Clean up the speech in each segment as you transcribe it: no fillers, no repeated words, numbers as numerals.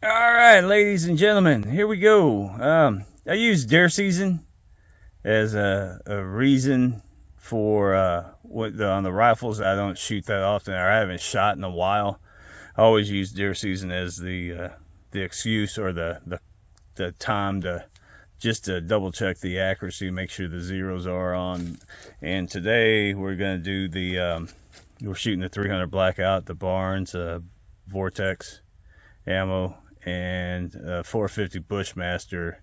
All right, ladies and gentlemen, here we go. I use deer season as a reason for on the rifles. I don't shoot that often, or I haven't shot in a while. I always use deer season as the excuse or the time to just to double check the accuracy, make sure the zeros are on. And today we're gonna do we're shooting the 300 blackout, the Barnes vor-tx ammo, and 450 Bushmaster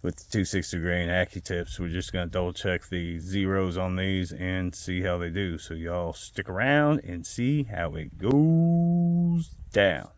with the 260 grain AccuTips. We're just going to double check the zeros on these and see how they do. So y'all stick around and see how it goes down.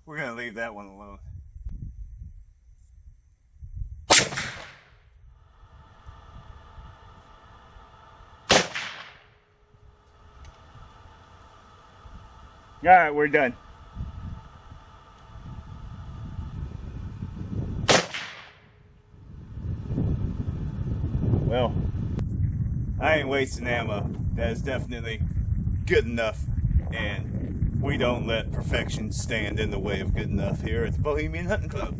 We're going to leave that one alone. All right, we're done. Well, I ain't wasting ammo. That is definitely good enough, and we don't let perfection stand in the way of good enough here at the Bohemian Hunting Club.